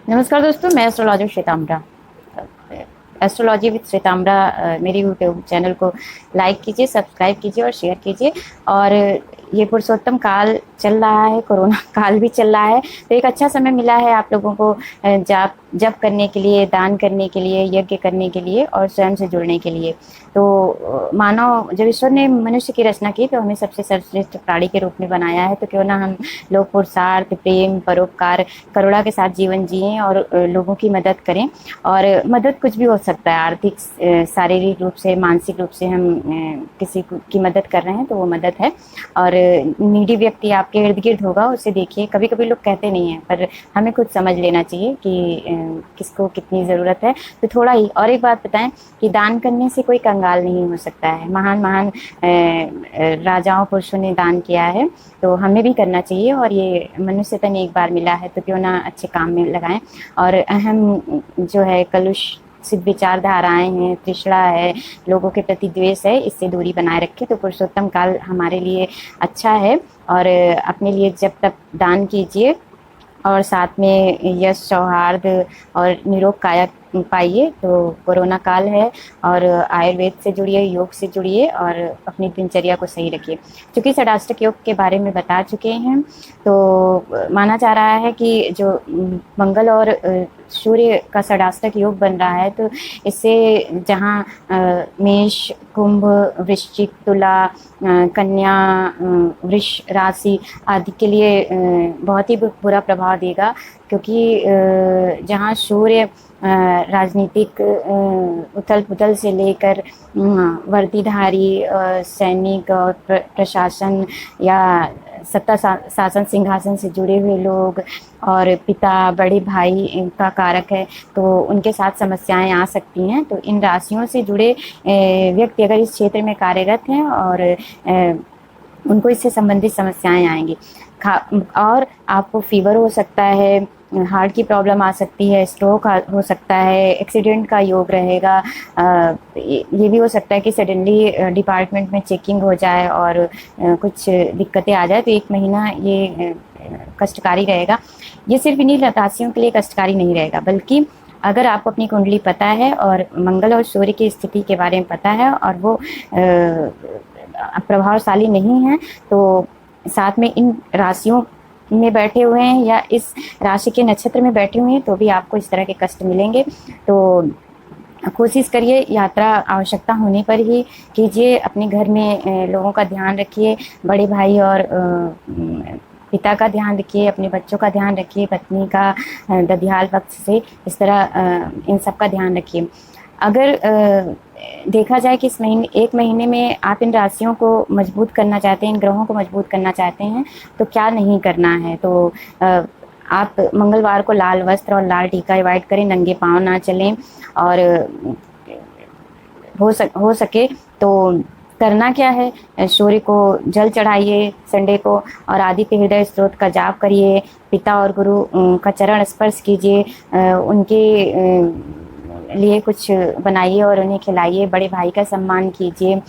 नमस्कार दोस्तों, मैं एस्ट्रोलॉजर श्वेताम्बरा। एस्ट्रोलॉजी विद श्वेताम्बरा मेरे यूट्यूब चैनल को लाइक कीजिए, सब्सक्राइब कीजिए और शेयर कीजिए। और ये पुरुषोत्तम काल चल रहा है, कोरोना काल भी चल रहा है, तो एक अच्छा समय मिला है आप लोगों को जाप जप करने के लिए, दान करने के लिए, यज्ञ करने के लिए और स्वयं से जुड़ने के लिए। तो मानव जब ईश्वर ने मनुष्य की रचना की तो हमें सबसे सर्वश्रेष्ठ प्राणी के रूप में बनाया है, तो क्यों ना हम लोग पुरुषार्थ, प्रेम, परोपकार, करुणा के साथ जीवन जिएं और लोगों की मदद करें। और मदद कुछ भी हो सकता है, आर्थिक, शारीरिक रूप से, मानसिक रूप से हम किसी की मदद कर रहे हैं तो वो मदद है। और नीडी व्यक्ति आपके इर्द गिर्द होगा, उसे देखिए। कभी कभी लोग कहते नहीं हैं, पर हमें खुद समझ लेना चाहिए कि किसको कितनी ज़रूरत है। तो थोड़ा ही और एक बात बताएं कि दान करने से कोई कंगाल नहीं हो सकता है। महान महान राजाओं, पुरुषों ने दान किया है, तो हमें भी करना चाहिए। और ये मनुष्य तन एक बार मिला है, तो क्यों ना अच्छे काम में लगाएं। और अहम जो है कलुष सिद्ध विचारधाराएं हैं, तृष्णा है, लोगों के प्रति द्वेष है, इससे दूरी बनाए रखें। तो पुरुषोत्तम काल हमारे लिए अच्छा है। और अपने लिए जब तक दान कीजिए और साथ में यश, सौहार्द और निरोग काया पाइए। तो कोरोना काल है और आयुर्वेद से जुड़िए, योग से जुड़िए और अपनी दिनचर्या को सही रखिए। चूँकि षडाष्टक योग के बारे में बता चुके हैं, तो माना जा रहा है कि जो मंगल और सूर्य का षडाष्टक योग बन रहा है, तो इससे जहाँ मेष, कुंभ, वृश्चिक, तुला, कन्या, वृष राशि आदि के लिए बहुत ही बुरा प्रभाव देगा। क्योंकि जहाँ सूर्य राजनीतिक उथल पुथल से लेकर वर्दीधारी सैनिक और प्रशासन या सत्ता शासन सिंहासन से जुड़े हुए लोग और पिता, बड़े भाई का कारक है, तो उनके साथ समस्याएं आ सकती हैं। तो इन राशियों से जुड़े व्यक्ति अगर इस क्षेत्र में कार्यरत हैं और उनको इससे संबंधित समस्याएं आएंगी। और आपको फीवर हो सकता है, हार्ट की प्रॉब्लम आ सकती है, स्ट्रोक हो सकता है, एक्सीडेंट का योग रहेगा। ये भी हो सकता है कि सडनली डिपार्टमेंट में चेकिंग हो जाए और कुछ दिक्कतें आ जाए। तो एक महीना ये कष्टकारी रहेगा। ये सिर्फ इन्हीं राशियों के लिए कष्टकारी नहीं रहेगा, बल्कि अगर आपको अपनी कुंडली पता है और मंगल और सूर्य की स्थिति के बारे में पता है और वो प्रभावशाली नहीं है, तो साथ में इन राशियों में बैठे हुए हैं या इस राशि के नक्षत्र में बैठे हुए हैं, तो भी आपको इस तरह के कष्ट मिलेंगे। तो कोशिश करिए, यात्रा आवश्यकता होने पर ही कीजिए। अपने घर में लोगों का ध्यान रखिए, बड़े भाई और पिता का ध्यान रखिए, अपने बच्चों का ध्यान रखिए, पत्नी का, ददियाल पक्ष से, इस तरह इन सब का ध्यान रखिए। अगर देखा जाए कि इस महीने, एक महीने में आप इन राशियों को मजबूत करना चाहते हैं, इन ग्रहों को मजबूत करना चाहते हैं, तो क्या नहीं करना है। तो आप मंगलवार को लाल वस्त्र और लाल टीका अवॉइड करें, नंगे पाँव ना चलें। और हो सके तो करना क्या है, सूर्य को जल चढ़ाइए संडे को, और आदित्य हृदय स्त्रोत का जाप करिए, पिता और गुरु का चरण स्पर्श कीजिए, उनके लिए कुछ बनाइए और उन्हें खिलाइए, बड़े भाई का सम्मान कीजिए।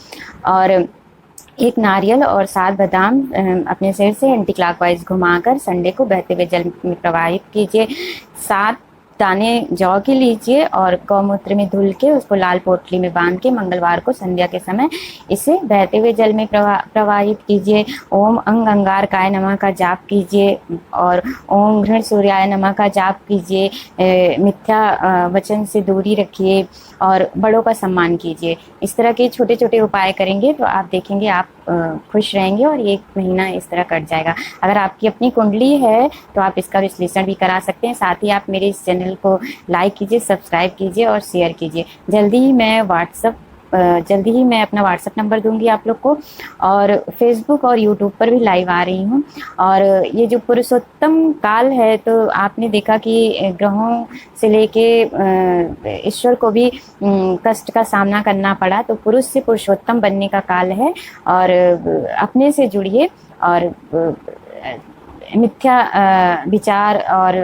और एक नारियल और 7 बादाम अपने सिर से एंटी क्लॉकवाइज घुमाकर संडे को बहते हुए जल में प्रवाहित कीजिए। 7 दाने जौ के लीजिए और गौमूत्र में धुल के उसको लाल पोटली में बांध के मंगलवार को संध्या के समय इसे बहते हुए जल में प्रवाहित कीजिए। ओम अंग अंगार काय नमः का जाप कीजिए और ओम घृण सूर्याय नमः का जाप कीजिए। मिथ्या वचन से दूरी रखिए और बड़ों का सम्मान कीजिए। इस तरह के छोटे छोटे उपाय करेंगे तो आप देखेंगे आप खुश रहेंगे और एक महीना इस तरह कट जाएगा। अगर आपकी अपनी कुंडली है तो आप इसका विश्लेषण भी करा सकते हैं। साथ ही आप मेरे इस चैनल को लाइक कीजिए, सब्सक्राइब कीजिए और शेयर कीजिए। जल्दी ही मैं अपना व्हाट्सएप नंबर दूंगी आप लोग को, और फेसबुक और यूट्यूब पर भी लाइव आ रही हूँ। और ये जो पुरुषोत्तम काल है, तो आपने देखा कि ग्रहों से लेके ईश्वर को भी कष्ट का सामना करना पड़ा। तो पुरुष से पुरुषोत्तम बनने का काल है। और अपने से जुड़िए और मिथ्या विचार और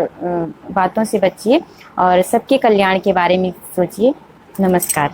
बातों से बचिए और सबके कल्याण के बारे में सोचिए। नमस्कार।